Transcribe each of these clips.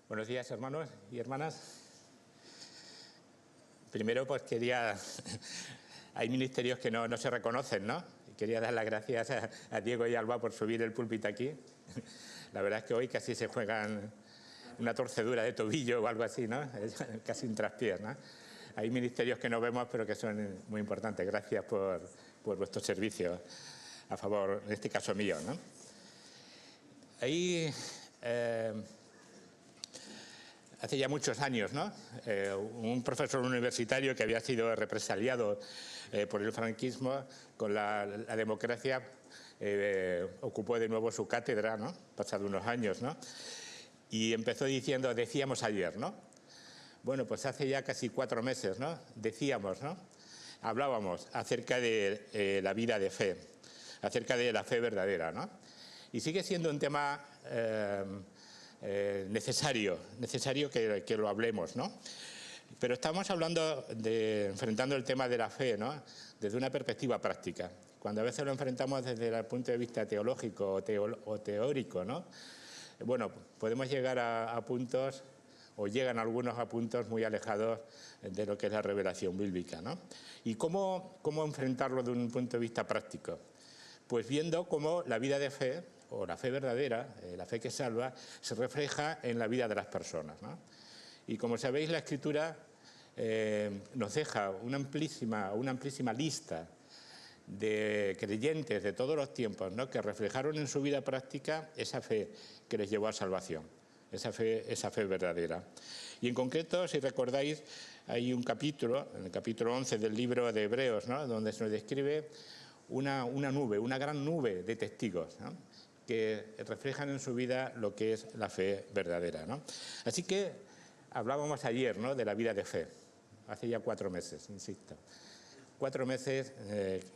Buenos días, hermanos y hermanas. Primero, pues hay ministerios que no se reconocen, ¿no? Y quería dar las gracias a Diego y Alba por subir el púlpito aquí. La verdad es que hoy casi se juegan una torcedura de tobillo o algo así, ¿no? Casi un traspiés, ¿no? Hay ministerios que no vemos, pero que son muy importantes. Gracias por vuestro servicio a favor, en este caso mío, ¿no? Ahí... hace ya muchos años, ¿no? Un profesor universitario que había sido represaliado por el franquismo con la democracia ocupó de nuevo su cátedra, ¿no? Pasado unos años, ¿no? Y empezó diciendo, decíamos ayer, ¿no? Bueno, pues hace ya casi 4 meses, ¿no? Decíamos, ¿no? Hablábamos acerca de la vida de fe, acerca de la fe verdadera, ¿no? Y sigue siendo un tema... necesario que lo hablemos, ¿no? Pero estamos hablando enfrentando el tema de la fe, ¿no? Desde una perspectiva práctica. Cuando a veces lo enfrentamos desde el punto de vista teológico o teórico, ¿no? Bueno, podemos llegar a puntos, o llegan algunos a puntos muy alejados de lo que es la revelación bíblica, ¿no? ¿Y cómo enfrentarlo de un punto de vista práctico? Pues viendo cómo la vida de fe, o la fe verdadera, la fe que salva, se refleja en la vida de las personas, ¿no? Y como sabéis, la Escritura nos deja una amplísima lista de creyentes de todos los tiempos, ¿no? Que reflejaron en su vida práctica esa fe que les llevó a salvación, esa fe verdadera. Y en concreto, si recordáis, hay un capítulo, en el capítulo 11 del libro de Hebreos, ¿no? Donde se nos describe una gran nube de testigos, ¿no? Que reflejan en su vida lo que es la fe verdadera, ¿no? Así que hablábamos ayer, ¿no? De la vida de fe, hace ya 4 meses, insisto. 4 meses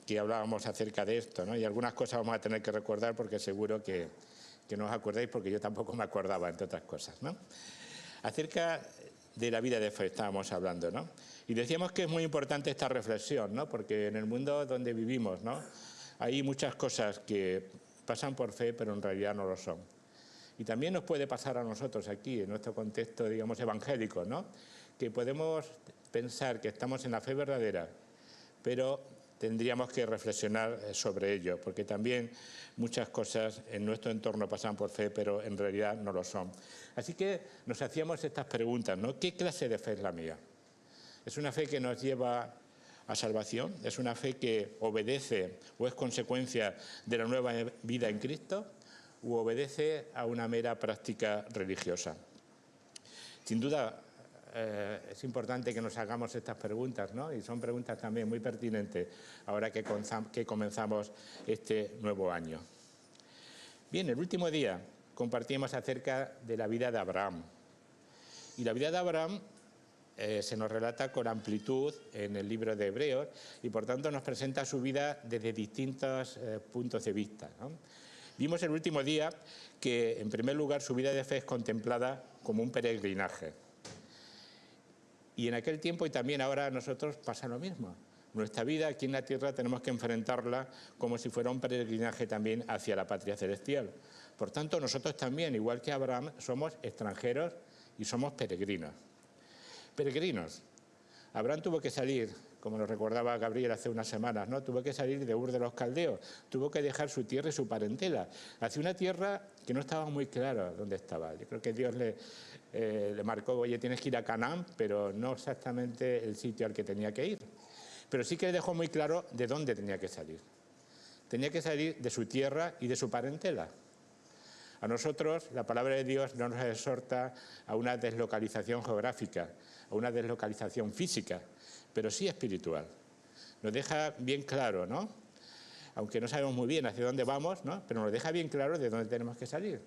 que hablábamos acerca de esto, ¿no? Y algunas cosas vamos a tener que recordar porque seguro que no os acordáis, porque yo tampoco me acordaba, entre otras cosas, ¿no? Acerca de la vida de fe estábamos hablando, ¿no? Y decíamos que es muy importante esta reflexión, ¿no? Porque en el mundo donde vivimos, ¿no? Hay muchas cosas que pasan por fe, pero en realidad no lo son. Y también nos puede pasar a nosotros aquí, en nuestro contexto, digamos, evangélico, ¿no? Que podemos pensar que estamos en la fe verdadera, pero tendríamos que reflexionar sobre ello, porque también muchas cosas en nuestro entorno pasan por fe, pero en realidad no lo son. Así que nos hacíamos estas preguntas, ¿no? ¿Qué clase de fe es la mía? ¿Es una fe que nos lleva a salvación? ¿Es una fe que obedece o es consecuencia de la nueva vida en Cristo? ¿O obedece a una mera práctica religiosa? Sin duda, es importante que nos hagamos estas preguntas, ¿no? Y son preguntas también muy pertinentes ahora que comenzamos este nuevo año. Bien, el último día compartimos acerca de la vida de Abraham. Y la vida de Abraham se nos relata con amplitud en el libro de Hebreos y por tanto nos presenta su vida desde distintos puntos de vista, ¿no? Vimos el último día que en primer lugar su vida de fe es contemplada como un peregrinaje. Y en aquel tiempo y también ahora a nosotros pasa lo mismo. Nuestra vida aquí en la tierra tenemos que enfrentarla como si fuera un peregrinaje también hacia la patria celestial. Por tanto, nosotros también, igual que Abraham, somos extranjeros y somos peregrinos. Peregrinos. Abraham tuvo que salir, como nos recordaba Gabriel hace unas semanas, ¿no? Tuvo que salir de Ur de los Caldeos, tuvo que dejar su tierra y su parentela, hacia una tierra que no estaba muy claro dónde estaba. Yo creo que Dios le marcó, oye, tienes que ir a Canaán, pero no exactamente el sitio al que tenía que ir. Pero sí que le dejó muy claro de dónde tenía que salir. Tenía que salir de su tierra y de su parentela. A nosotros la palabra de Dios no nos exhorta a una deslocalización geográfica, a una deslocalización física, pero sí espiritual. Nos deja bien claro, ¿no? Aunque no sabemos muy bien hacia dónde vamos, ¿no? Pero nos deja bien claro de dónde tenemos que salir.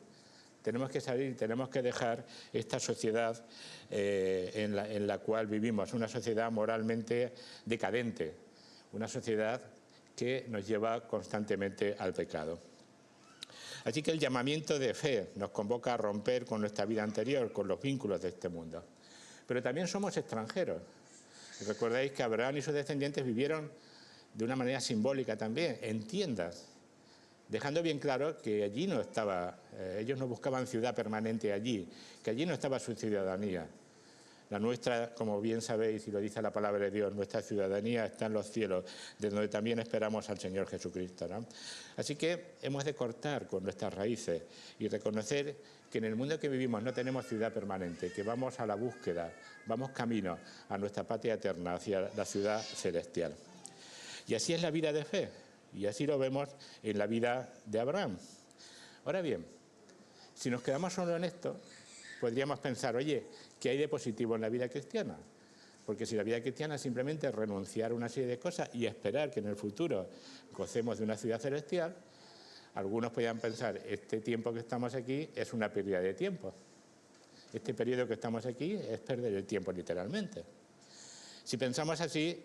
Tenemos que salir, tenemos que dejar esta sociedad en la cual vivimos, una sociedad moralmente decadente, una sociedad que nos lleva constantemente al pecado. Así que el llamamiento de fe nos convoca a romper con nuestra vida anterior, con los vínculos de este mundo. Pero también somos extranjeros. Recordáis que Abraham y sus descendientes vivieron de una manera simbólica también, en tiendas. dejando bien claro que allí no estaba, ellos no buscaban ciudad permanente allí, que allí no estaba su ciudadanía. La nuestra, como bien sabéis y lo dice la palabra de Dios, nuestra ciudadanía está en los cielos, de donde también esperamos al Señor Jesucristo, ¿no? Así que hemos de cortar con nuestras raíces y reconocer que en el mundo que vivimos no tenemos ciudad permanente, que vamos a la búsqueda, vamos camino a nuestra patria eterna, hacia la ciudad celestial. Y así es la vida de fe, y así lo vemos en la vida de Abraham. Ahora bien, si nos quedamos solo en esto, podríamos pensar, oye, ¿qué hay de positivo en la vida cristiana? Porque si la vida cristiana es simplemente renunciar a una serie de cosas y esperar que en el futuro gocemos de una ciudad celestial, algunos podrían pensar, este tiempo que estamos aquí es una pérdida de tiempo. Este periodo que estamos aquí es perder el tiempo literalmente. Si pensamos así,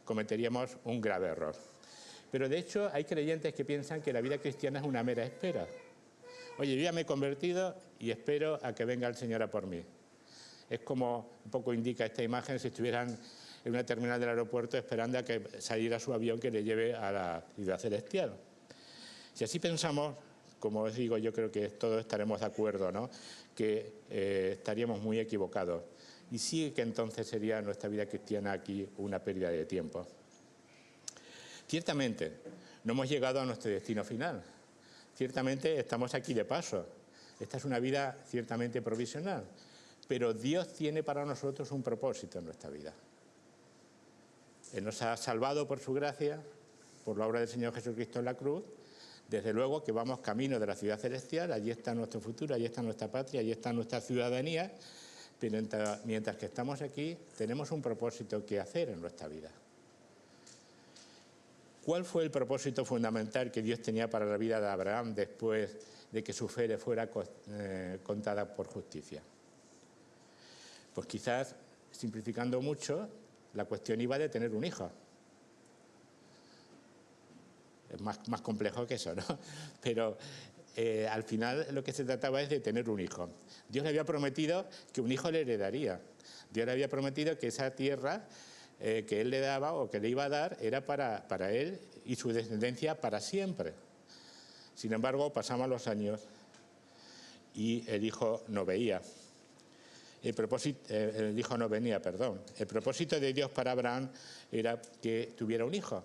cometeríamos un grave error. Pero de hecho hay creyentes que piensan que la vida cristiana es una mera espera. Oye, yo ya me he convertido y espero a que venga el Señor a por mí. Es como un poco indica esta imagen si estuvieran en una terminal del aeropuerto esperando a que saliera su avión que le lleve a la ciudad celestial. Si así pensamos, como os digo, yo creo que todos estaremos de acuerdo, ¿no? Que estaríamos muy equivocados. Y sí que entonces sería nuestra vida cristiana aquí una pérdida de tiempo. Ciertamente, no hemos llegado a nuestro destino final. Ciertamente estamos aquí de paso. Esta es una vida ciertamente provisional. Pero Dios tiene para nosotros un propósito en nuestra vida. Él nos ha salvado por su gracia, por la obra del Señor Jesucristo en la cruz. Desde luego que vamos camino de la ciudad celestial, allí está nuestro futuro, allí está nuestra patria, allí está nuestra ciudadanía, pero mientras que estamos aquí tenemos un propósito que hacer en nuestra vida. ¿Cuál fue el propósito fundamental que Dios tenía para la vida de Abraham después de que su fe le fuera contada por justicia? Pues quizás, simplificando mucho, la cuestión iba de tener un hijo. Es más complejo que eso, ¿no? Pero al final lo que se trataba es de tener un hijo. Dios le había prometido que un hijo le heredaría. Dios le había prometido que esa tierra que él le daba o que le iba a dar era para él y su descendencia para siempre. Sin embargo, pasaban los años y el hijo no veía. El hijo no venía, perdón. El propósito de Dios para Abraham era que tuviera un hijo.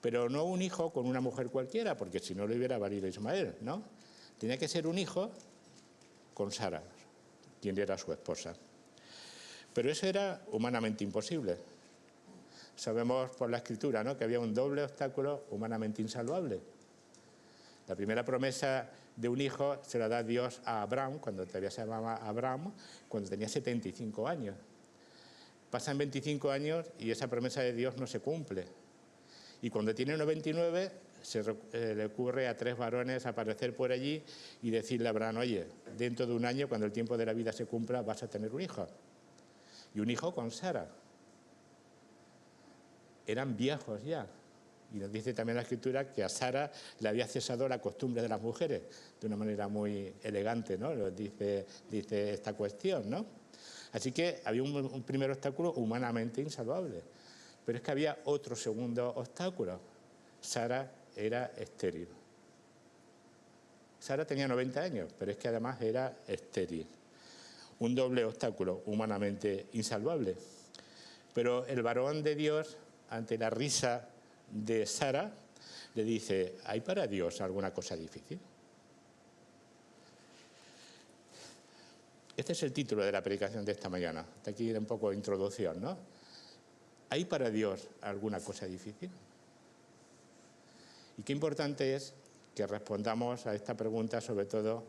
Pero no un hijo con una mujer cualquiera, porque si no le hubiera valido Ismael, ¿no? Tenía que ser un hijo con Sara, quien era su esposa. Pero eso era humanamente imposible. Sabemos por la Escritura, ¿no?, que había un doble obstáculo humanamente insalvable. La primera promesa de un hijo se la da Dios a Abraham, cuando todavía se llamaba Abraham, cuando tenía 75 años. Pasan 25 años y esa promesa de Dios no se cumple. Y cuando tiene 99, le ocurre a 3 varones aparecer por allí y decirle a Abraham, oye, dentro de un año, cuando el tiempo de la vida se cumpla, vas a tener un hijo. Y un hijo con Sara. Eran viejos ya. Y nos dice también la Escritura que a Sara le había cesado la costumbre de las mujeres, de una manera muy elegante, ¿no? Lo dice esta cuestión, ¿no? Así que había un primer obstáculo humanamente insalvable. Pero es que había otro segundo obstáculo. Sara era estéril. Sara tenía 90 años, pero es que además era estéril. Un doble obstáculo humanamente insalvable. Pero el varón de Dios, ante la risa de Sara, le dice, ¿hay para Dios alguna cosa difícil? Este es el título de la predicación de esta mañana. Hasta aquí un poco de introducción, ¿no? ¿Hay para Dios alguna cosa difícil? Y qué importante es que respondamos a esta pregunta, sobre todo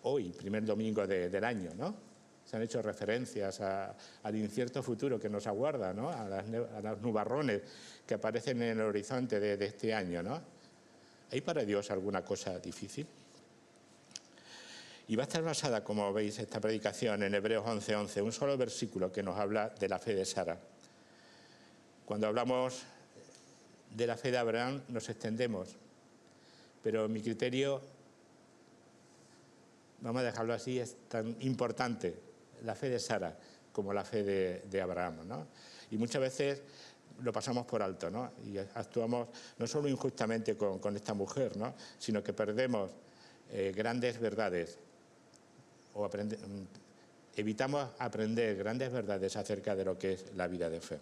hoy, primer domingo del año, ¿no? Se han hecho referencias al incierto futuro que nos aguarda, ¿no? A los nubarrones que aparecen en el horizonte de este año, ¿no? ¿Hay para Dios alguna cosa difícil? Y va a estar basada, como veis, esta predicación en Hebreos 11:11, un solo versículo que nos habla de la fe de Sara. Cuando hablamos de la fe de Abraham nos extendemos, pero mi criterio, vamos a dejarlo así, es tan importante la fe de Sara como la fe de Abraham, ¿no? Y muchas veces lo pasamos por alto, ¿no? Y actuamos no solo injustamente con esta mujer, ¿no? Sino que perdemos grandes verdades o evitamos aprender grandes verdades acerca de lo que es la vida de fe.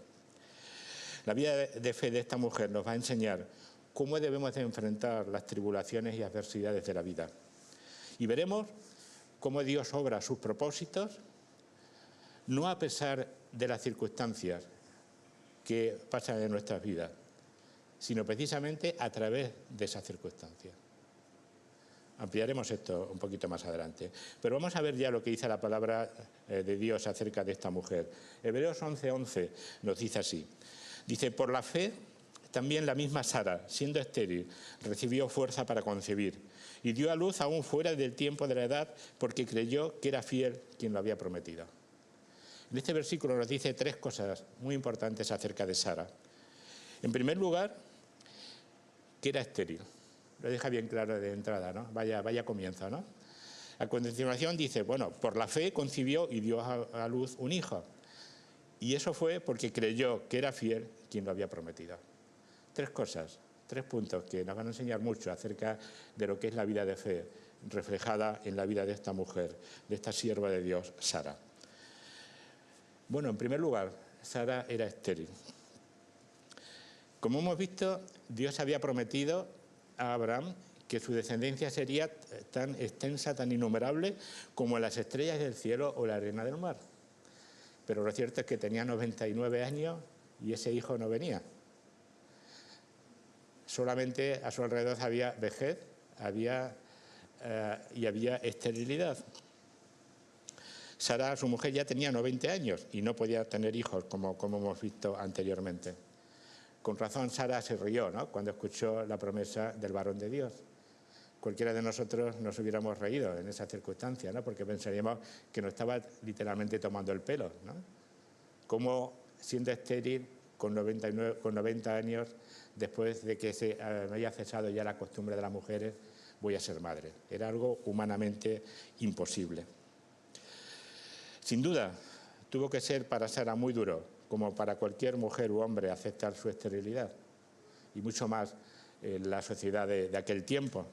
La vida de fe de esta mujer nos va a enseñar cómo debemos de enfrentar las tribulaciones y adversidades de la vida. Y veremos cómo Dios obra sus propósitos, no a pesar de las circunstancias que pasan en nuestras vidas, sino precisamente a través de esas circunstancias. Ampliaremos esto un poquito más adelante. Pero vamos a ver ya lo que dice la palabra de Dios acerca de esta mujer. Hebreos 11:11 nos dice así. Dice, por la fe también la misma Sara, siendo estéril, recibió fuerza para concebir y dio a luz aún fuera del tiempo de la edad porque creyó que era fiel quien lo había prometido. En este versículo nos dice tres cosas muy importantes acerca de Sara. En primer lugar, que era estéril. Lo deja bien claro de entrada, ¿no? Vaya comienzo, ¿no? A continuación dice, bueno, por la fe concibió y dio a luz un hijo. Y eso fue porque creyó que era fiel quien lo había prometido. Tres cosas, tres puntos que nos van a enseñar mucho acerca de lo que es la vida de fe reflejada en la vida de esta mujer, de esta sierva de Dios, Sara. Bueno, en primer lugar, Sara era estéril. Como hemos visto, Dios había prometido a Abraham que su descendencia sería tan extensa, tan innumerable como las estrellas del cielo o la arena del mar. Pero lo cierto es que tenía 99 años y ese hijo no venía. Solamente a su alrededor había vejez y había esterilidad. Sara, su mujer, ya tenía 90 años y no podía tener hijos, como hemos visto anteriormente. Con razón Sara se rió, ¿no?, cuando escuchó la promesa del varón de Dios. Cualquiera de nosotros nos hubiéramos reído en esa circunstancia, ¿no?, porque pensaríamos que nos estaba literalmente tomando el pelo, ¿no? Como siendo estéril con 90 años, después de que se haya cesado ya la costumbre de las mujeres, voy a ser madre. Era algo humanamente imposible. Sin duda, tuvo que ser para Sara muy duro, como para cualquier mujer u hombre, aceptar su esterilidad, y mucho más en la sociedad de aquel tiempo.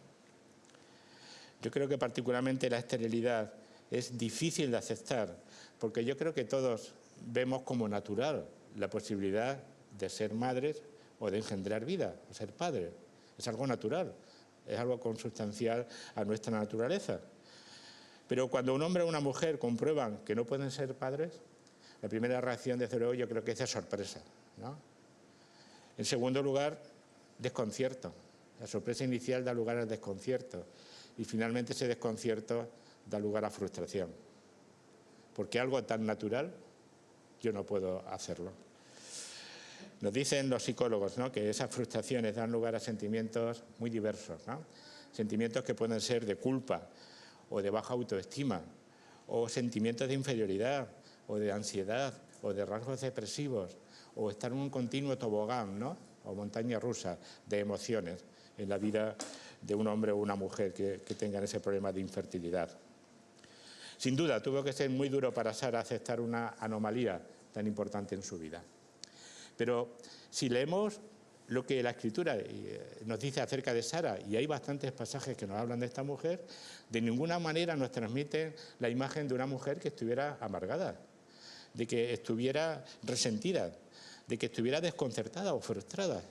Yo creo que particularmente la esterilidad es difícil de aceptar, porque yo creo que todos vemos como natural la posibilidad de ser madres o de engendrar vida, o ser padres. Es algo natural, es algo consustancial a nuestra naturaleza. Pero cuando un hombre o una mujer comprueban que no pueden ser padres, la primera reacción, desde luego, yo creo que es de sorpresa, ¿no? En segundo lugar, desconcierto. La sorpresa inicial da lugar al desconcierto y finalmente ese desconcierto da lugar a frustración. Porque algo tan natural, yo no puedo hacerlo. Nos dicen los psicólogos, ¿no?, que esas frustraciones dan lugar a sentimientos muy diversos, ¿no? Sentimientos que pueden ser de culpa o de baja autoestima, o sentimientos de inferioridad, o de ansiedad, o de rasgos depresivos, o estar en un continuo tobogán, ¿no?, o montaña rusa de emociones en la vida de un hombre o una mujer que tengan ese problema de infertilidad. Sin duda, tuvo que ser muy duro para Sara aceptar una anomalía tan importante en su vida. Pero si leemos lo que la Escritura nos dice acerca de Sara, y hay bastantes pasajes que nos hablan de esta mujer, de ninguna manera nos transmiten la imagen de una mujer que estuviera amargada, de que estuviera resentida, de que estuviera desconcertada o frustrada.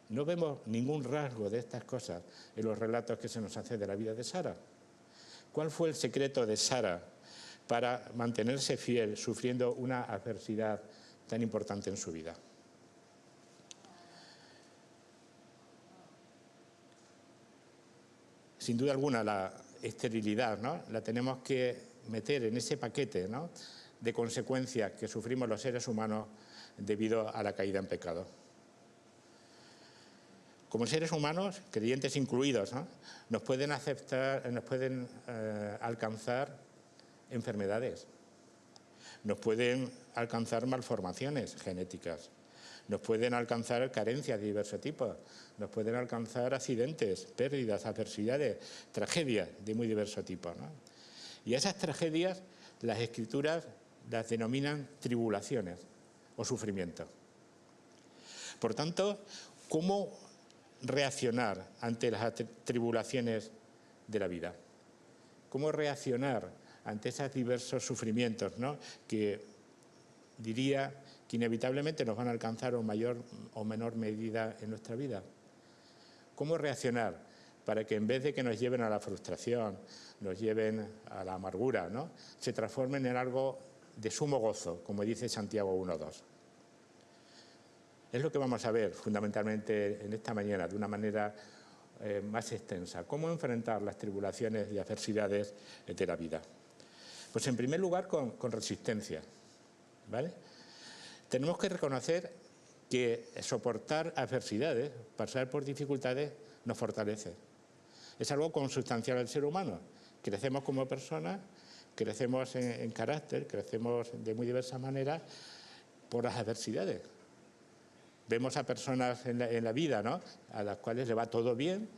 No vemos ningún rasgo de estas cosas en los relatos que se nos hacen de la vida de Sara. ¿Cuál fue el secreto de Sara para mantenerse fiel sufriendo una adversidad tan importante en su vida? Sin duda alguna, la esterilidad, ¿no?, la tenemos que meter en ese paquete, ¿no?, de consecuencias que sufrimos los seres humanos debido a la caída en pecado. Como seres humanos, creyentes incluidos, ¿no?, nos pueden alcanzar enfermedades, nos pueden alcanzar malformaciones genéticas, nos pueden alcanzar carencias de diversos tipos, nos pueden alcanzar accidentes, pérdidas, adversidades, tragedias de muy diverso tipo, ¿no? Y a esas tragedias las Escrituras las denominan tribulaciones o sufrimiento. Por tanto, ¿cómo reaccionar ante las tribulaciones de la vida? ¿Cómo reaccionar ante esos diversos sufrimientos, ¿no?, que diría que inevitablemente nos van a alcanzar en mayor o menor medida en nuestra vida? ¿Cómo reaccionar para que en vez de que nos lleven a la frustración, nos lleven a la amargura, ¿no?, se transformen en algo de sumo gozo, como dice Santiago 1:2? Es lo que vamos a ver fundamentalmente en esta mañana, de una manera más extensa. ¿Cómo enfrentar las tribulaciones y adversidades de la vida? Pues en primer lugar con resistencia, ¿vale? Tenemos que reconocer que soportar adversidades, pasar por dificultades, nos fortalece. Es algo consustancial al ser humano. Crecemos como personas, crecemos en carácter, crecemos de muy diversas maneras por las adversidades. Vemos a personas en la vida, ¿no?, a las cuales le va todo bien,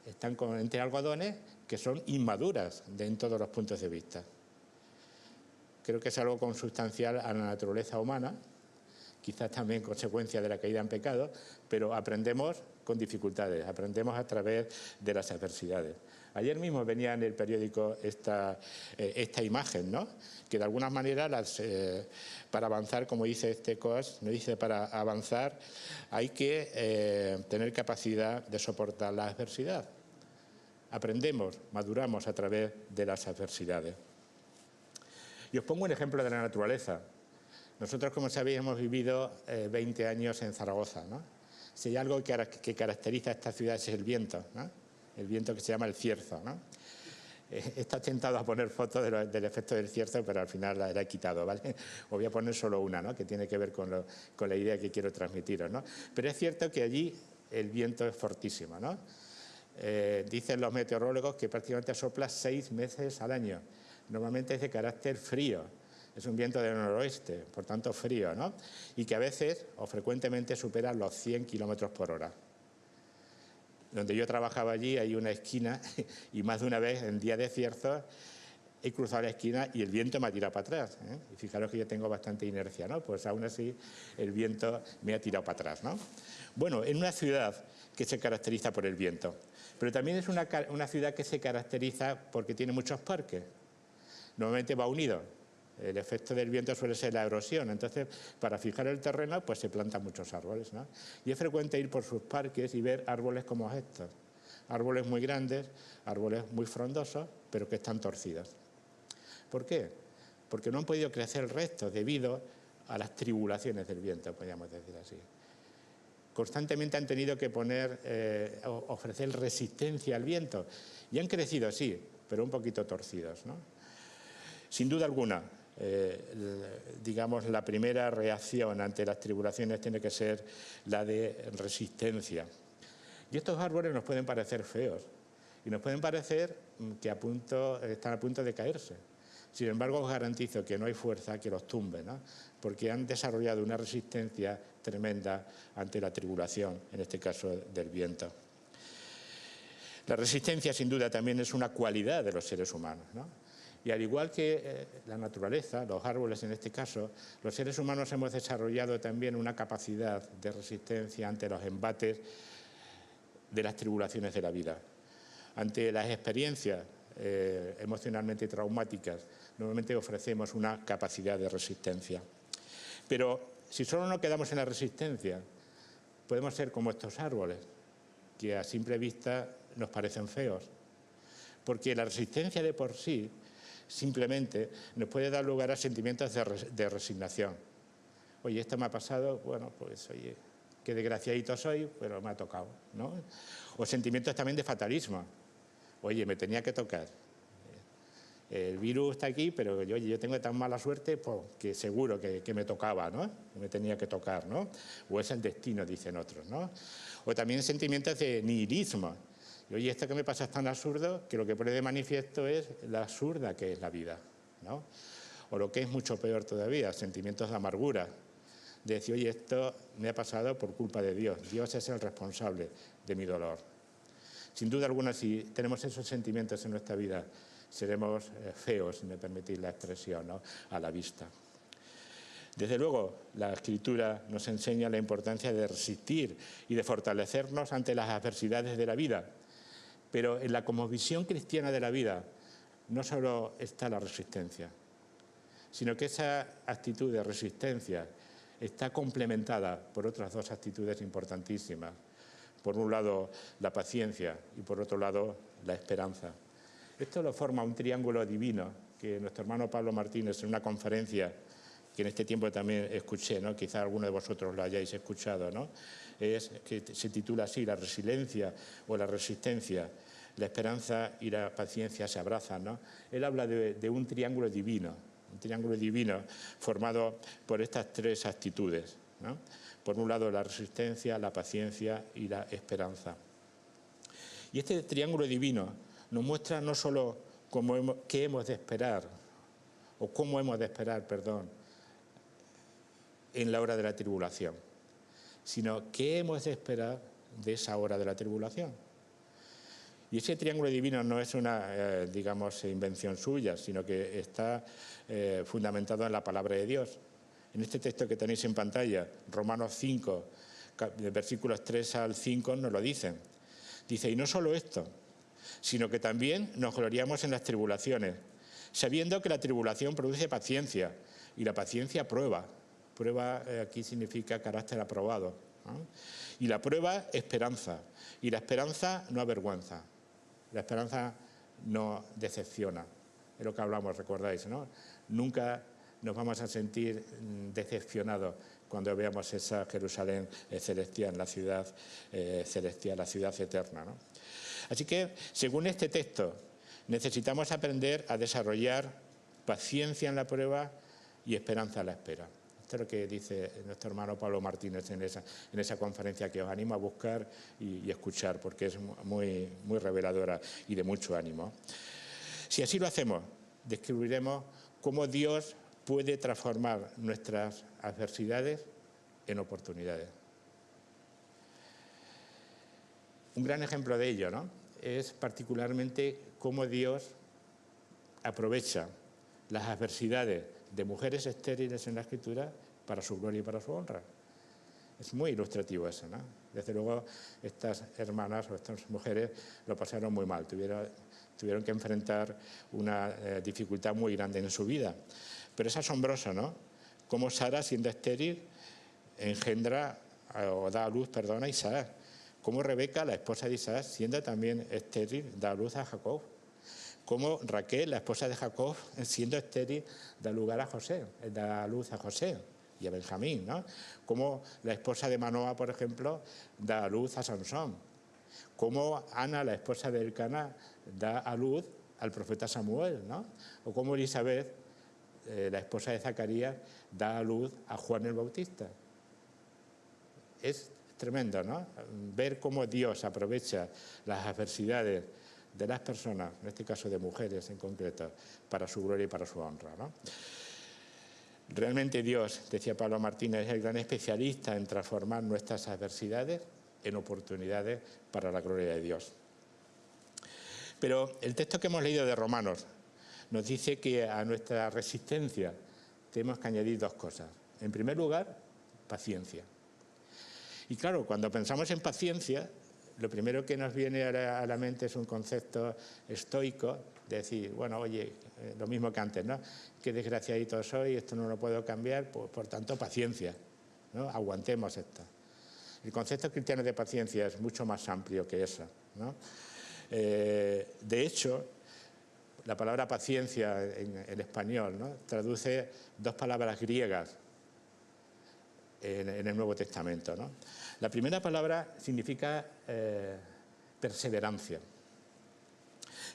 están entre algodones, que son inmaduras en todos los puntos de vista. Creo que es algo consustancial a la naturaleza humana, quizás también consecuencia de la caída en pecado, pero aprendemos con dificultades, aprendemos a través de las adversidades. Ayer mismo venía en el periódico esta imagen, ¿no?, que de alguna manera para avanzar, como dice este coach, nos dice, para avanzar hay que tener capacidad de soportar la adversidad. Aprendemos, maduramos a través de las adversidades. Y os pongo un ejemplo de la naturaleza. Nosotros, como sabéis, hemos vivido 20 años en Zaragoza, ¿no? Si hay algo que caracteriza a esta ciudad es el viento, ¿no?, el viento que se llama el cierzo, ¿no? He estado tentado a poner fotos del efecto del cierzo, pero al final la he quitado, ¿vale? Os voy a poner solo una, ¿no?, que tiene que ver con la idea que quiero transmitiros, ¿no? Pero es cierto que allí el viento es fortísimo, ¿no? Dicen los meteorólogos que prácticamente sopla 6 meses al año. Normalmente es de carácter frío. Es un viento del noroeste, por tanto frío, ¿no?, y que a veces o frecuentemente supera los 100 kilómetros por hora. Donde yo trabajaba allí hay una esquina y más de una vez en día de cierzo he cruzado la esquina y el viento me ha tirado para atrás, ¿eh? Y fijaros que yo tengo bastante inercia, ¿no? Pues aún así el viento me ha tirado para atrás, ¿no? Bueno, en una ciudad que se caracteriza por el viento, pero también es una ciudad que se caracteriza porque tiene muchos parques. Normalmente va unido. El efecto del viento suele ser la erosión, entonces para fijar el terreno pues se plantan muchos árboles, ¿no? Y es frecuente ir por sus parques y ver árboles como estos, árboles muy grandes, árboles muy frondosos, pero que están torcidos. ¿Por qué? Porque no han podido crecer restos debido a las tribulaciones del viento, podríamos decir así. Constantemente han tenido que ofrecer resistencia al viento y han crecido, sí, pero un poquito torcidos, ¿no? Sin duda alguna, digamos, la primera reacción ante las tribulaciones tiene que ser la de resistencia. Y estos árboles nos pueden parecer feos y nos pueden parecer que están a punto de caerse. Sin embargo, os garantizo que no hay fuerza que los tumbe, ¿no?, porque han desarrollado una resistencia tremenda ante la tribulación, en este caso del viento. La resistencia, sin duda, también es una cualidad de los seres humanos, ¿no? Y al igual que la naturaleza, los árboles en este caso, los seres humanos hemos desarrollado también una capacidad de resistencia ante los embates de las tribulaciones de la vida. Ante las experiencias emocionalmente traumáticas, normalmente ofrecemos una capacidad de resistencia. Pero si solo nos quedamos en la resistencia, podemos ser como estos árboles, que a simple vista nos parecen feos. Porque la resistencia de por sí simplemente nos puede dar lugar a sentimientos de resignación. Oye, esto me ha pasado, bueno, pues oye, qué desgraciadito soy, pero me ha tocado, ¿no? O sentimientos también de fatalismo. Oye, me tenía que tocar. El virus está aquí, pero oye, yo tengo tan mala suerte pues, que seguro que me tocaba, ¿no? Que me tenía que tocar, ¿no? O es el destino, dicen otros, ¿no? O también sentimientos de nihilismo. Y oye, esto que me pasa es tan absurdo que lo que pone de manifiesto es la absurda que es la vida, ¿no? O lo que es mucho peor todavía, sentimientos de amargura. De decir, oye, esto me ha pasado por culpa de Dios. Dios es el responsable de mi dolor. Sin duda alguna, si tenemos esos sentimientos en nuestra vida, seremos feos, si me permitís la expresión, ¿no?, a la vista. Desde luego, la Escritura nos enseña la importancia de resistir y de fortalecernos ante las adversidades de la vida. Pero en la cosmovisión cristiana de la vida no solo está la resistencia, sino que esa actitud de resistencia está complementada por otras dos actitudes importantísimas. Por un lado, la paciencia y por otro lado, la esperanza. Esto lo forma un triángulo divino que nuestro hermano Pablo Martínez, en una conferencia que en este tiempo también escuché, ¿no? Quizá alguno de vosotros lo hayáis escuchado, ¿no? Que se titula así, la resiliencia o la resistencia. La esperanza y la paciencia se abrazan, ¿no? Él habla de un triángulo divino formado por estas tres actitudes, ¿no? Por un lado, la resistencia, la paciencia y la esperanza. Y este triángulo divino nos muestra no solo qué hemos de esperar, o cómo hemos de esperar, en la hora de la tribulación, sino qué hemos de esperar de esa hora de la tribulación. Y ese triángulo divino no es una, digamos, invención suya, sino que está fundamentado en la palabra de Dios. En este texto que tenéis en pantalla, Romanos 5, versículos 3 al 5, nos lo dicen. Dice, y no solo esto, sino que también nos gloriamos en las tribulaciones, sabiendo que la tribulación produce paciencia, y la paciencia prueba. Prueba aquí significa carácter aprobado, ¿no? Y la prueba, esperanza, y la esperanza no avergüenza. La esperanza no decepciona, es lo que hablamos, recordáis, ¿no? Nunca nos vamos a sentir decepcionados cuando veamos esa Jerusalén celestial, la ciudad celestial, la ciudad eterna, ¿no? Así que, según este texto, necesitamos aprender a desarrollar paciencia en la prueba y esperanza en la espera. Esto es lo que dice nuestro hermano Pablo Martínez en esa conferencia, que os animo a buscar y escuchar, porque es muy, muy reveladora y de mucho ánimo. Si así lo hacemos, descubriremos cómo Dios puede transformar nuestras adversidades en oportunidades. Un gran ejemplo de ello, ¿no?, es particularmente cómo Dios aprovecha las adversidades de mujeres estériles en la Escritura para su gloria y para su honra. Es muy ilustrativo eso, ¿no? Desde luego, estas hermanas o estas mujeres lo pasaron muy mal, tuvieron que enfrentar una dificultad muy grande en su vida. Pero es asombroso, ¿no?, cómo Sara, siendo estéril, engendra o da a luz, a Isaac. Cómo Rebeca, la esposa de Isaac, siendo también estéril, da a luz a Jacob. Cómo Raquel, la esposa de Jacob, siendo estéril, da luz a José y a Benjamín, ¿no? Cómo la esposa de Manoa, por ejemplo, da a luz a Sansón. Cómo Ana, la esposa de Elcana, da a luz al profeta Samuel, ¿no? O cómo Elizabeth, la esposa de Zacarías, da a luz a Juan el Bautista. Es tremendo, ¿no?, ver cómo Dios aprovecha las adversidades de las personas, en este caso de mujeres en concreto, para su gloria y para su honra, ¿no? Realmente Dios, decía Pablo Martínez, es el gran especialista en transformar nuestras adversidades en oportunidades para la gloria de Dios. Pero el texto que hemos leído de Romanos nos dice que a nuestra resistencia tenemos que añadir dos cosas. En primer lugar, paciencia. Y claro, cuando pensamos en paciencia, lo primero que nos viene a la mente es un concepto estoico, de decir, bueno, oye, lo mismo que antes, ¿no? Qué desgraciadito soy, esto no lo puedo cambiar, pues, por tanto, paciencia, ¿no? Aguantemos esto. El concepto cristiano de paciencia es mucho más amplio que eso, ¿no? De hecho, la palabra paciencia en español, ¿no?, traduce dos palabras griegas en el Nuevo Testamento, ¿no? La primera palabra significa perseverancia.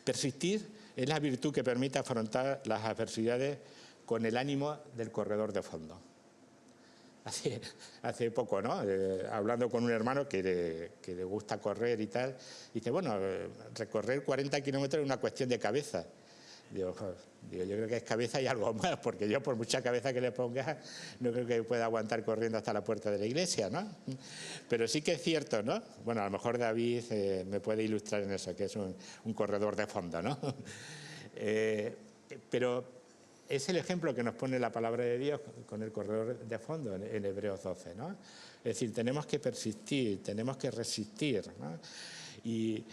Persistir es la virtud que permite afrontar las adversidades con el ánimo del corredor de fondo. Hace poco, ¿no?, hablando con un hermano que le gusta correr y tal, dice, bueno, recorrer 40 kilómetros es una cuestión de cabeza. Digo, yo creo que es cabeza y algo más, porque yo, por mucha cabeza que le ponga, no creo que pueda aguantar corriendo hasta la puerta de la iglesia, ¿no? Pero sí que es cierto, ¿no? Bueno, a lo mejor David me puede ilustrar en eso, que es un corredor de fondo, ¿no? Pero es el ejemplo que nos pone la palabra de Dios con el corredor de fondo en Hebreos 12, ¿no? Es decir, tenemos que persistir, tenemos que resistir, ¿no? Y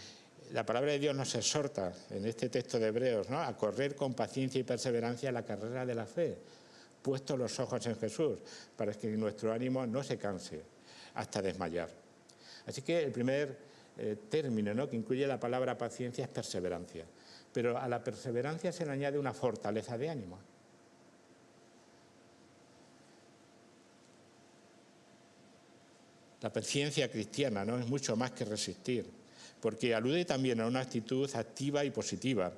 la palabra de Dios nos exhorta en este texto de Hebreos, ¿no?, a correr con paciencia y perseverancia la carrera de la fe, puestos los ojos en Jesús, para que nuestro ánimo no se canse hasta desmayar. Así que el primer término, ¿no?, que incluye la palabra paciencia es perseverancia. Pero a la perseverancia se le añade una fortaleza de ánimo. La paciencia cristiana, ¿no?, es mucho más que resistir, porque alude también a una actitud activa y positiva,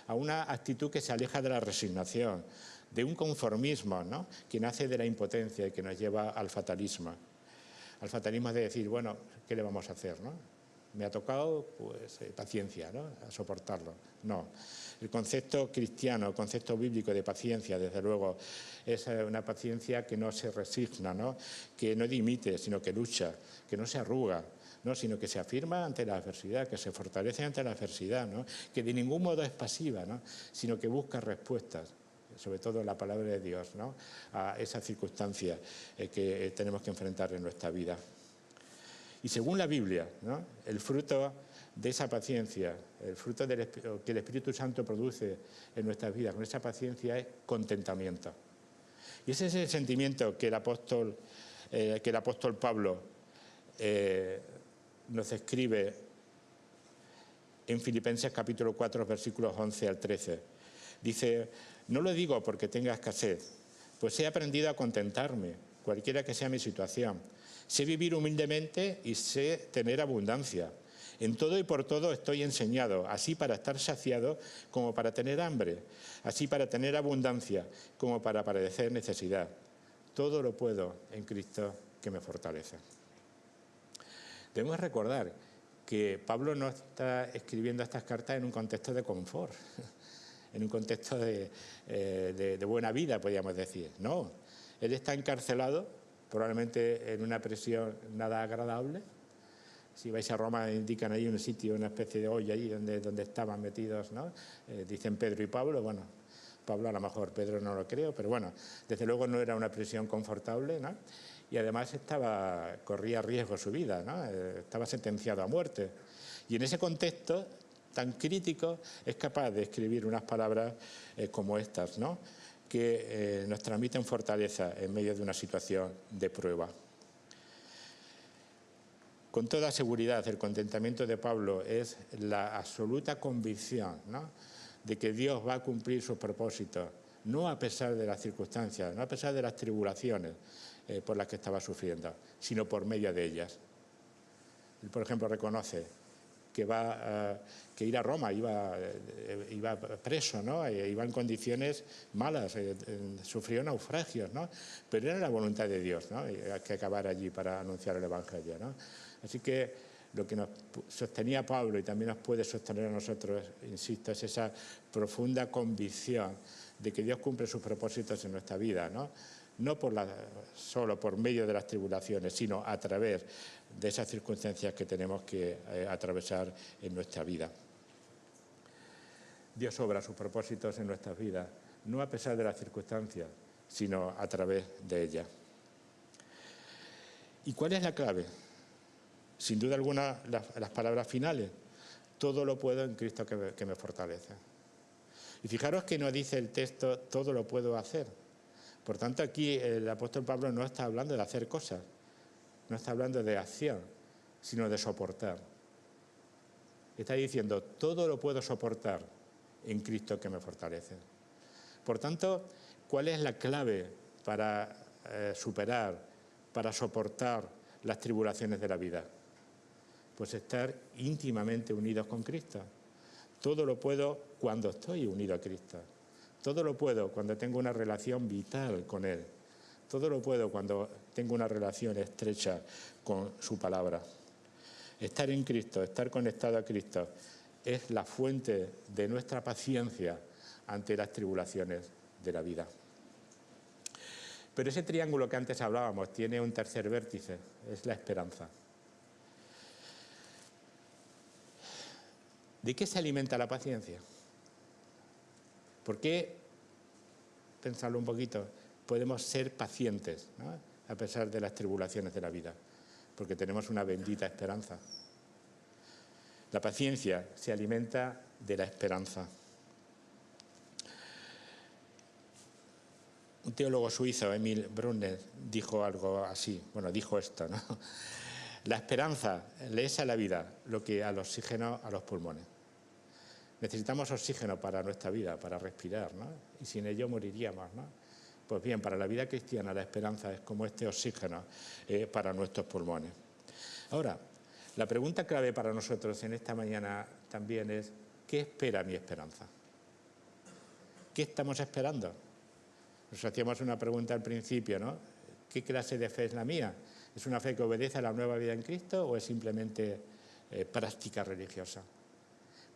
a una actitud que se aleja de la resignación, de un conformismo, ¿no?, que nace de la impotencia y que nos lleva al fatalismo. Al fatalismo es de decir, bueno, ¿qué le vamos a hacer, no? Me ha tocado, pues paciencia, ¿no?, a soportarlo. No. El concepto cristiano, el concepto bíblico de paciencia, desde luego, es una paciencia que no se resigna, ¿no?, que no dimite, sino que lucha, que no se arruga, ¿no?, sino que se afirma ante la adversidad, que se fortalece ante la adversidad, ¿no?, que de ningún modo es pasiva, ¿no?, sino que busca respuestas, sobre todo la palabra de Dios, ¿no?, a esas circunstancias que tenemos que enfrentar en nuestra vida. Y según la Biblia, ¿no?, el fruto de esa paciencia, el fruto que el Espíritu Santo produce en nuestras vidas con esa paciencia es contentamiento. Y ese es el sentimiento que el apóstol Pablo nos escribe en Filipenses capítulo 4, versículos 11 al 13. Dice, no lo digo porque tenga escasez, pues he aprendido a contentarme, cualquiera que sea mi situación. Sé vivir humildemente y sé tener abundancia. En todo y por todo estoy enseñado, así para estar saciado como para tener hambre, así para tener abundancia como para padecer necesidad. Todo lo puedo en Cristo que me fortalece. Debemos recordar que Pablo no está escribiendo estas cartas en un contexto de confort, en un contexto de buena vida, podríamos decir. No, él está encarcelado, probablemente en una prisión nada agradable. Si vais a Roma indican ahí un sitio, una especie de olla allí donde estaban metidos, ¿no? Dicen Pedro y Pablo, bueno, Pablo a lo mejor, Pedro no lo creo, pero bueno, desde luego no era una prisión confortable, ¿no? Y además corría riesgo su vida, ¿no? Estaba sentenciado a muerte. Y en ese contexto tan crítico es capaz de escribir unas palabras como estas, ¿no?, que nos transmiten fortaleza en medio de una situación de prueba. Con toda seguridad, el contentamiento de Pablo es la absoluta convicción, ¿no?, de que Dios va a cumplir sus propósitos, no a pesar de las circunstancias, no a pesar de las tribulaciones por las que estaba sufriendo, sino por medio de ellas. Él, por ejemplo, reconoce que ir a Roma iba preso, ¿no?, iba en condiciones malas, sufrió naufragios, ¿no?, pero era la voluntad de Dios, ¿no?, que acabar allí para anunciar el Evangelio, ¿no? Así que lo que nos sostenía a Pablo y también nos puede sostener a nosotros, insisto, es esa profunda convicción de que Dios cumple sus propósitos en nuestra vida, ¿no? No solo por medio de las tribulaciones, sino a través de esas circunstancias que tenemos que atravesar en nuestra vida. Dios obra sus propósitos en nuestras vidas, no a pesar de las circunstancias, sino a través de ellas. ¿Y cuál es la clave? Sin duda alguna, las palabras finales. Todo lo puedo en Cristo que me fortalece. Y fijaros que no dice el texto, todo lo puedo hacer. Por tanto, aquí el apóstol Pablo no está hablando de hacer cosas, no está hablando de acción, sino de soportar. Está diciendo, todo lo puedo soportar en Cristo que me fortalece. Por tanto, ¿cuál es la clave para superar, para soportar las tribulaciones de la vida? Pues estar íntimamente unidos con Cristo. Todo lo puedo cuando estoy unido a Cristo. Todo lo puedo cuando tengo una relación vital con Él. Todo lo puedo cuando tengo una relación estrecha con su palabra. Estar en Cristo, estar conectado a Cristo, es la fuente de nuestra paciencia ante las tribulaciones de la vida. Pero ese triángulo que antes hablábamos tiene un tercer vértice, es la esperanza. ¿De qué se alimenta la paciencia? ¿Por qué pensarlo un poquito, podemos ser pacientes, ¿no?, a pesar de las tribulaciones de la vida, porque tenemos una bendita esperanza. La paciencia se alimenta de la esperanza. Un teólogo suizo, Emil Brunner, dijo algo así, dijo esto, ¿no? La esperanza le es a la vida lo que al oxígeno a los pulmones. Necesitamos oxígeno para nuestra vida, para respirar, ¿no? Y sin ello moriríamos, ¿no? Pues bien, para la vida cristiana la esperanza es como este oxígeno para nuestros pulmones. Ahora, la pregunta clave para nosotros en esta mañana también es: ¿qué espera mi esperanza? ¿Qué estamos esperando? Nos hacíamos una pregunta al principio, ¿no? ¿Qué clase de fe es la mía? ¿Es una fe que obedece a la nueva vida en Cristo o es simplemente práctica religiosa?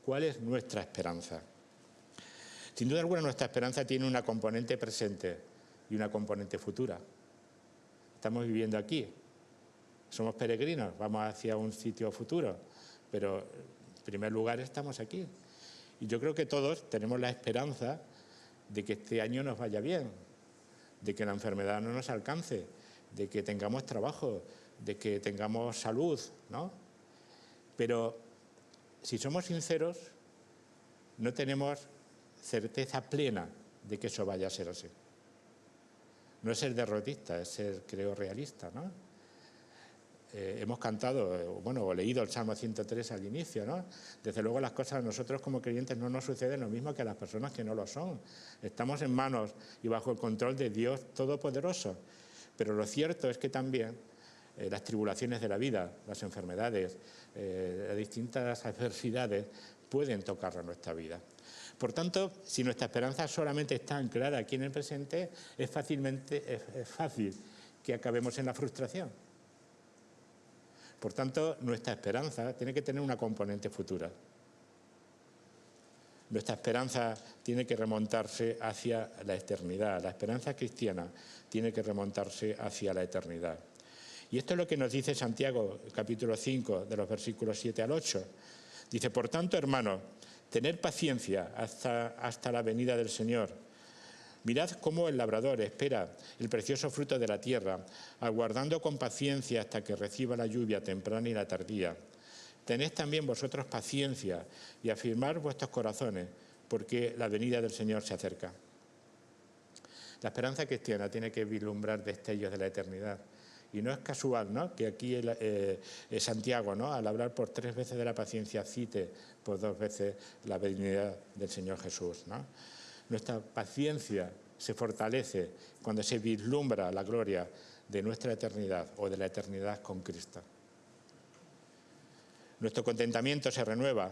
¿Cuál es nuestra esperanza? Sin duda alguna, nuestra esperanza tiene una componente presente y una componente futura. Estamos viviendo aquí. Somos peregrinos, vamos hacia un sitio futuro, pero en primer lugar estamos aquí. Y yo creo que todos tenemos la esperanza de que este año nos vaya bien, de que la enfermedad no nos alcance, de que tengamos trabajo, de que tengamos salud, ¿no? Pero si somos sinceros, no tenemos certeza plena de que eso vaya a ser así. No es ser derrotista, es ser, creo, realista, ¿no? Hemos cantado, o leído el Salmo 103 al inicio, ¿no? Desde luego las cosas a nosotros como creyentes no nos suceden lo mismo que a las personas que no lo son. Estamos en manos y bajo el control de Dios Todopoderoso. Pero lo cierto es que también las tribulaciones de la vida, las enfermedades, las distintas adversidades pueden tocar a nuestra vida. Por tanto, si nuestra esperanza solamente está anclada aquí en el presente, es fácil que acabemos en la frustración. Por tanto, nuestra esperanza tiene que tener una componente futura. Nuestra esperanza tiene que remontarse hacia la eternidad. La esperanza cristiana tiene que remontarse hacia la eternidad. Y esto es lo que nos dice Santiago, capítulo 5, de los versículos 7 al 8. Dice: por tanto, hermanos, tened paciencia hasta la venida del Señor. Mirad cómo el labrador espera el precioso fruto de la tierra, aguardando con paciencia hasta que reciba la lluvia temprana y la tardía. Tened también vosotros paciencia y afirmad vuestros corazones, porque la venida del Señor se acerca. La esperanza cristiana tiene que vislumbrar destellos de la eternidad. Y no es casual, ¿no?, que aquí Santiago, ¿no?, al hablar por 3 veces de la paciencia, cite por 2 veces la venida del Señor Jesús, ¿no? Nuestra paciencia se fortalece cuando se vislumbra la gloria de nuestra eternidad o de la eternidad con Cristo. Nuestro contentamiento se renueva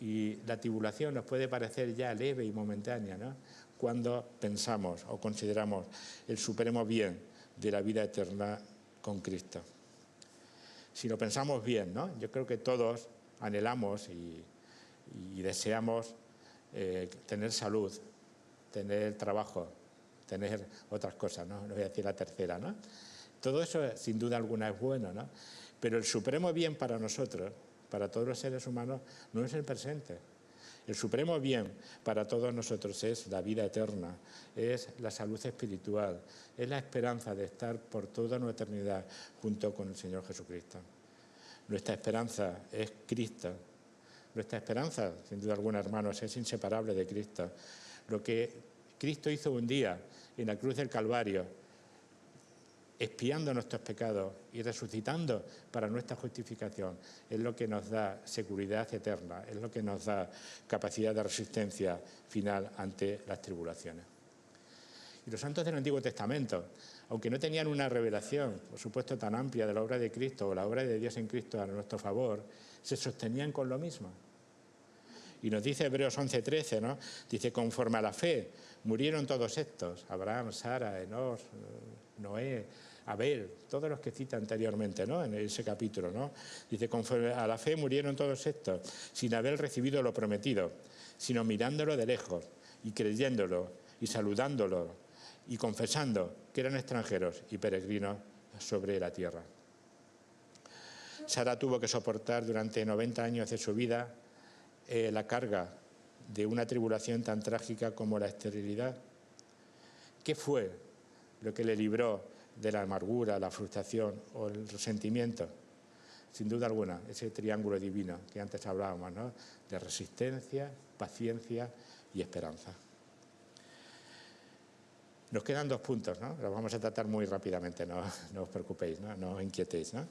y la tribulación nos puede parecer ya leve y momentánea, ¿no?, cuando pensamos o consideramos el supremo bien de la vida eterna con Cristo. Si lo pensamos bien, ¿no?, yo creo que todos anhelamos y deseamos tener salud, tener trabajo, tener otras cosas, ¿no? No voy a decir la tercera, ¿no? Todo eso, sin duda alguna, es bueno, ¿no? Pero el supremo bien para nosotros, para todos los seres humanos, no es el presente. El supremo bien para todos nosotros es la vida eterna, es la salud espiritual, es la esperanza de estar por toda nuestra eternidad junto con el Señor Jesucristo. Nuestra esperanza es Cristo. Nuestra esperanza, sin duda alguna, hermanos, es inseparable de Cristo. Lo que Cristo hizo un día en la cruz del Calvario, expiando nuestros pecados y resucitando para nuestra justificación, es lo que nos da seguridad eterna, es lo que nos da capacidad de resistencia final ante las tribulaciones. Y los santos del Antiguo Testamento, aunque no tenían una revelación, por supuesto, tan amplia de la obra de Cristo o la obra de Dios en Cristo a nuestro favor, se sostenían con lo mismo. Y nos dice Hebreos 11:13, ¿no? Dice: conforme a la fe murieron todos estos, Abraham, Sara, Enós, Noé, Abel, todos los que cita anteriormente, ¿no?, en ese capítulo, ¿no? Dice: conforme a la fe murieron todos estos, sin haber recibido lo prometido, sino mirándolo de lejos y creyéndolo y saludándolo y confesando que eran extranjeros y peregrinos sobre la tierra. Sara tuvo que soportar durante 90 años de su vida la carga de una tribulación tan trágica como la esterilidad. ¿Qué fue lo que le libró de la amargura, la frustración o el resentimiento? Sin duda alguna, ese triángulo divino que antes hablábamos, ¿no? De resistencia, paciencia y esperanza. Nos quedan 2 puntos, ¿no? Los vamos a tratar muy rápidamente, no os preocupéis, no os inquietéis, ¿no?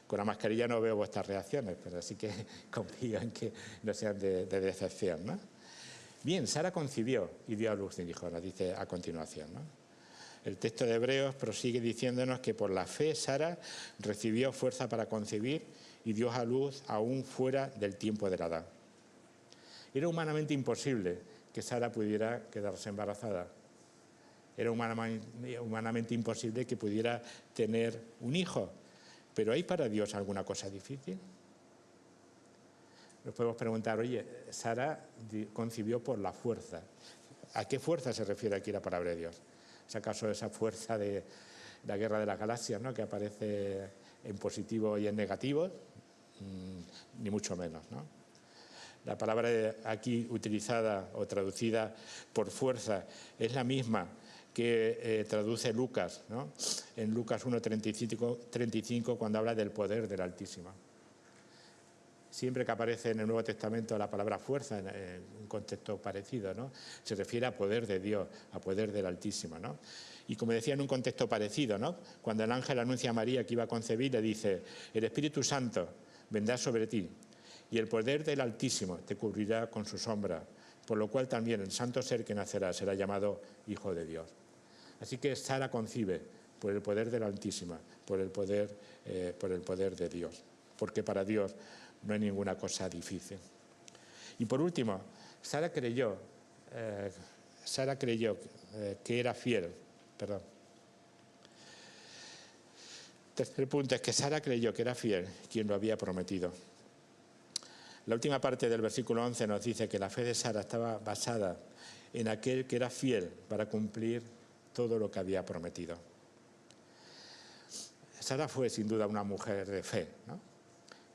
Con la mascarilla no veo vuestras reacciones, pero así que confío en que no sean de decepción, ¿no? Bien, Sara concibió y dio a luz un hijo, nos dice a continuación, ¿no? El texto de Hebreos prosigue diciéndonos que por la fe Sara recibió fuerza para concebir y dio a luz aún fuera del tiempo de la edad. Era humanamente imposible que Sara pudiera quedarse embarazada. Era humanamente imposible que pudiera tener un hijo. ¿Pero hay para Dios alguna cosa difícil? Nos podemos preguntar, oye, Sara concibió por la fuerza. ¿A qué fuerza se refiere aquí la palabra de Dios? ¿Es acaso esa fuerza de la guerra de las galaxias, ¿no?, que aparece en positivo y en negativo? Ni mucho menos, ¿no? La palabra aquí utilizada o traducida por fuerza es la misma que traduce Lucas, ¿no?, en Lucas 1:35, cuando habla del poder del Altísimo. Siempre que aparece en el Nuevo Testamento la palabra fuerza, en un contexto parecido, ¿no?, se refiere a poder de Dios, a poder del Altísimo, ¿no? Y como decía, en un contexto parecido, ¿no?, cuando el ángel anuncia a María que iba a concebir, le dice: el Espíritu Santo vendrá sobre ti y el poder del Altísimo te cubrirá con su sombra, por lo cual también el santo ser que nacerá será llamado Hijo de Dios. Así que Sara concibe por el poder del Altísimo, por el poder de Dios, porque para Dios no hay ninguna cosa difícil. Y por último, Sara creyó que era fiel. Tercer punto es que Sara creyó que era fiel quien lo había prometido. La última parte del versículo 11 nos dice que la fe de Sara estaba basada en aquel que era fiel para cumplir todo lo que había prometido. Sara fue sin duda una mujer de fe, ¿no?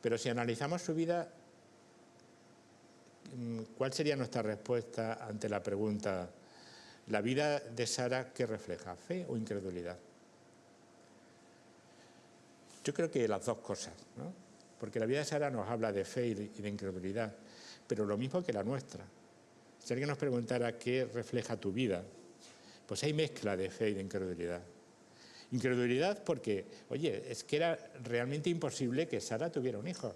Pero si analizamos su vida, ¿cuál sería nuestra respuesta ante la pregunta: ¿la vida de Sara qué refleja, fe o incredulidad? Yo creo que las 2 cosas, ¿no? Porque la vida de Sara nos habla de fe y de incredulidad, pero lo mismo que la nuestra. Si alguien nos preguntara qué refleja tu vida, pues hay mezcla de fe y de incredulidad. Incredulidad porque, oye, es que era realmente imposible que Sara tuviera un hijo,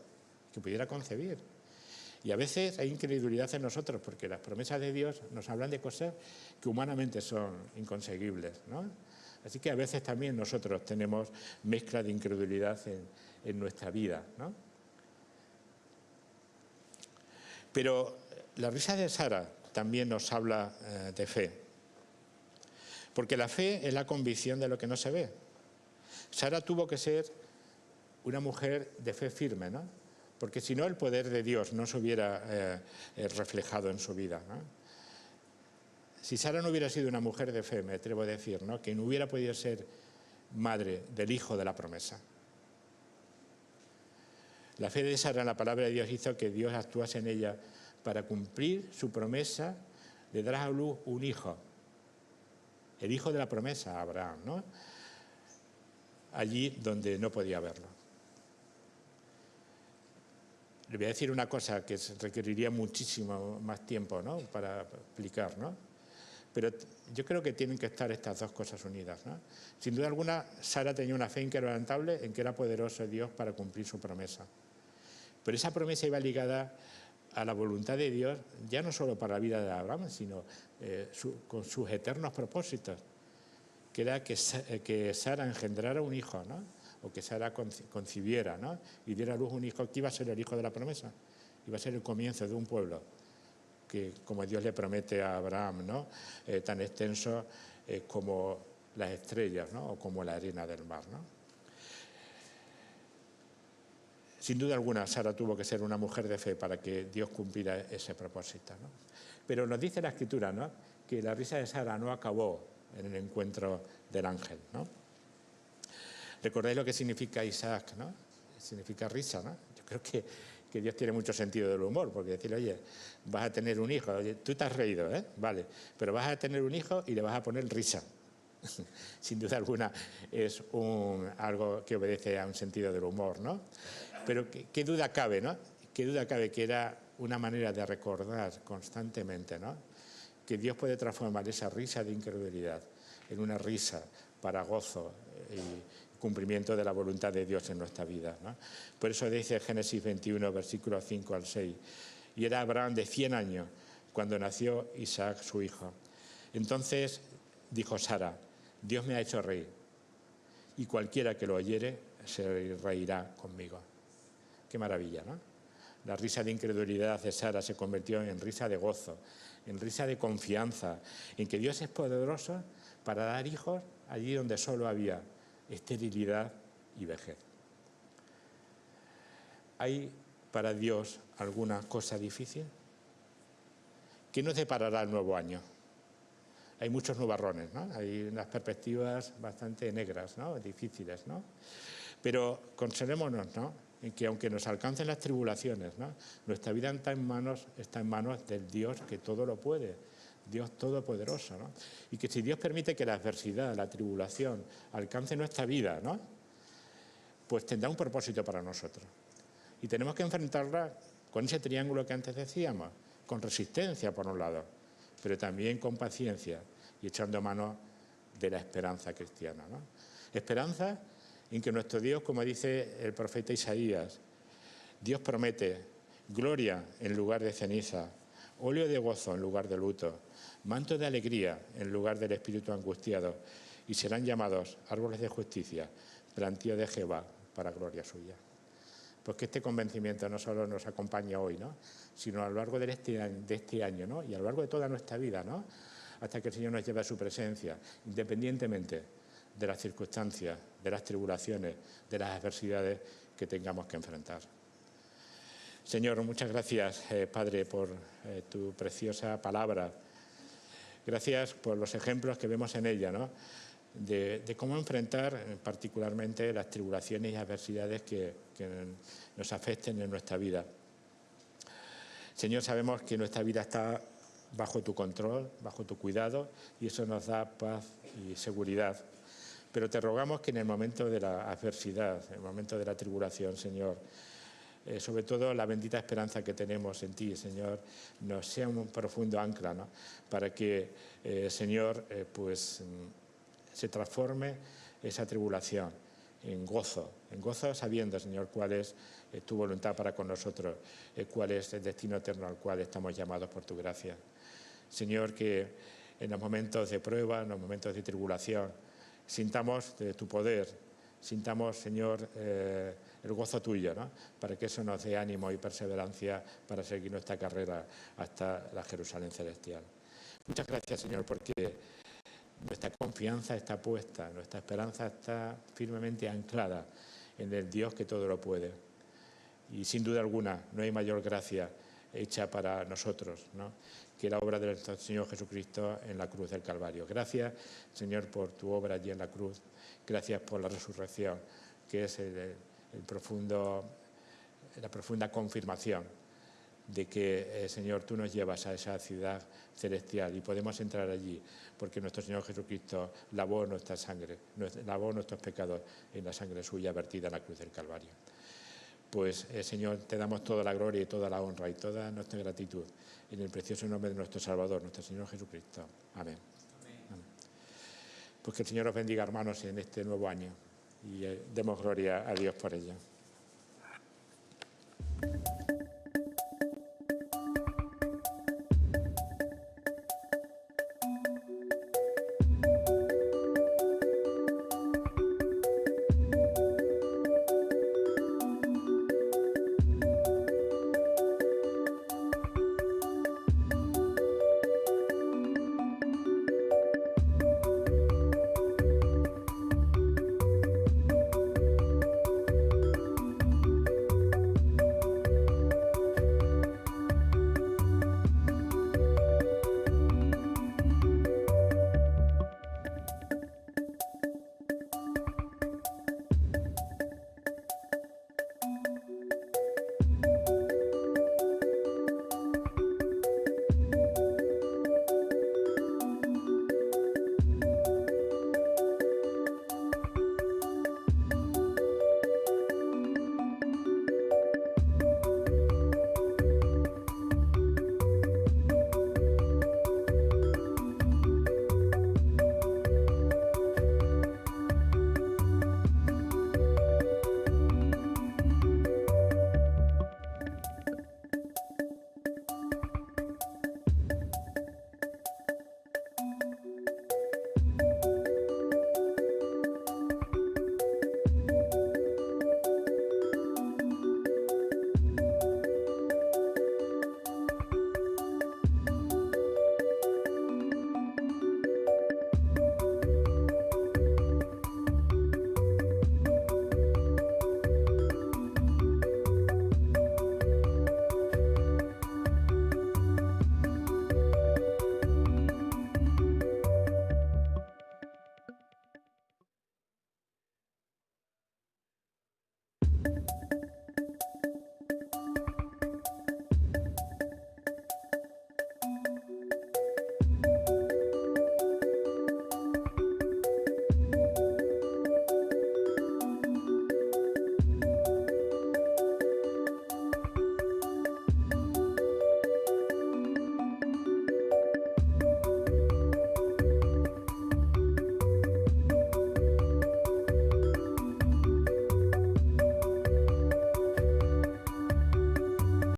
que pudiera concebir. Y a veces hay incredulidad en nosotros porque las promesas de Dios nos hablan de cosas que humanamente son inconseguibles, ¿no? Así que a veces también nosotros tenemos mezcla de incredulidad en nuestra vida, ¿no? Pero la risa de Sara también nos habla de fe. Porque la fe es la convicción de lo que no se ve. Sara tuvo que ser una mujer de fe firme, ¿no? Porque si no, el poder de Dios no se hubiera reflejado en su vida, ¿no? Si Sara no hubiera sido una mujer de fe, me atrevo a decir, ¿no?, que no hubiera podido ser madre del hijo de la promesa. La fe de Sara en la palabra de Dios hizo que Dios actuase en ella para cumplir su promesa de dar a luz un hijo. El hijo de la promesa, Abraham, ¿no?, allí donde no podía verlo. Le voy a decir una cosa que requeriría muchísimo más tiempo, ¿no?, para explicar, ¿no? Pero yo creo que tienen que estar estas 2 cosas unidas, ¿no? Sin duda alguna, Sara tenía una fe inquebrantable en que era poderoso Dios para cumplir su promesa. Pero esa promesa iba ligada a la voluntad de Dios, ya no solo para la vida de Abraham, sino con sus eternos propósitos, que era que Sara engendrara un hijo, ¿no?, o que Sara concibiera, ¿no?, y diera a luz un hijo que iba a ser el hijo de la promesa, iba a ser el comienzo de un pueblo que, como Dios le promete a Abraham, ¿no?, tan extenso como las estrellas, ¿no?, o como la arena del mar, ¿no? Sin duda alguna, Sara tuvo que ser una mujer de fe para que Dios cumpliera ese propósito, ¿no? Pero nos dice la Escritura, ¿no?, que la risa de Sara no acabó en el encuentro del ángel, ¿no? ¿Recordáis lo que significa Isaac, ¿no? Significa risa, ¿no? Yo creo que que Dios tiene mucho sentido del humor, porque decirle, oye, vas a tener un hijo, oye, tú te has reído, vale, pero vas a tener un hijo y le vas a poner risa. Sin duda alguna es algo que obedece a un sentido del humor, ¿no? Pero qué duda cabe, ¿no? Qué duda cabe que era una manera de recordar constantemente, ¿no?, que Dios puede transformar esa risa de incredulidad en una risa para gozo y cumplimiento de la voluntad de Dios en nuestra vida, ¿no? Por eso dice Génesis 21, versículos 5 al 6, y era Abraham de 100 años cuando nació Isaac, su hijo. Entonces dijo Sara, Dios me ha hecho reír, y cualquiera que lo oyere se reirá conmigo. Qué maravilla, ¿no? La risa de incredulidad de Sara se convirtió en risa de gozo, en risa de confianza, en que Dios es poderoso para dar hijos allí donde solo había esterilidad y vejez. ¿Hay para Dios alguna cosa difícil? ¿Qué nos deparará el nuevo año? Hay muchos nubarrones, ¿no? Hay unas perspectivas bastante negras, ¿no?, difíciles, ¿no? Pero conservémonos, ¿no?, en que aunque nos alcancen las tribulaciones, ¿no?, nuestra vida está en manos del Dios que todo lo puede, Dios todopoderoso, ¿no? Y que si Dios permite que la adversidad, la tribulación alcance nuestra vida, ¿no?, pues tendrá un propósito para nosotros. Y tenemos que enfrentarla con ese triángulo que antes decíamos, con resistencia por un lado, pero también con paciencia y echando mano de la esperanza cristiana, ¿no? Esperanza en que nuestro Dios, como dice el profeta Isaías, Dios promete gloria en lugar de ceniza, óleo de gozo en lugar de luto, manto de alegría en lugar del espíritu angustiado, y serán llamados árboles de justicia, plantío de Jehová para gloria suya. Pues que este convencimiento no solo nos acompaña hoy, ¿no?, sino a lo largo de este año, ¿no?, y a lo largo de toda nuestra vida, ¿no?, hasta que el Señor nos lleve a su presencia, independientemente de las circunstancias, de las tribulaciones, de las adversidades que tengamos que enfrentar. Señor, muchas gracias, Padre, por tu preciosa palabra. Gracias por los ejemplos que vemos en ella, ¿no?, de cómo enfrentar particularmente las tribulaciones y adversidades que nos afecten en nuestra vida. Señor, sabemos que nuestra vida está bajo tu control, bajo tu cuidado, y eso nos da paz y seguridad. Pero te rogamos que en el momento de la adversidad, en el momento de la tribulación, Señor, sobre todo la bendita esperanza que tenemos en ti, Señor, nos sea un profundo ancla, ¿no?, para que, Señor, pues se transforme esa tribulación en gozo sabiendo, Señor, cuál es tu voluntad para con nosotros, cuál es el destino eterno al cual estamos llamados por tu gracia. Señor, que en los momentos de prueba, en los momentos de tribulación, sintamos de tu poder, sintamos, Señor, el gozo tuyo, ¿no?, para que eso nos dé ánimo y perseverancia para seguir nuestra carrera hasta la Jerusalén celestial. Muchas gracias, Señor, porque nuestra confianza está puesta, nuestra esperanza está firmemente anclada en el Dios que todo lo puede. Y sin duda alguna no hay mayor gracia hecha para nosotros, ¿no?, que la obra de nuestro Señor Jesucristo en la cruz del Calvario. Gracias, Señor, por tu obra allí en la cruz. Gracias por la resurrección, que es la profunda confirmación de que, Señor, tú nos llevas a esa ciudad celestial y podemos entrar allí porque nuestro Señor Jesucristo lavó nuestra sangre, lavó nuestros pecados en la sangre suya vertida en la cruz del Calvario. Pues, Señor, te damos toda la gloria y toda la honra y toda nuestra gratitud en el precioso nombre de nuestro Salvador, nuestro Señor Jesucristo. Amén. Amén. Pues que el Señor os bendiga, hermanos, en este nuevo año y demos gloria a Dios por ello.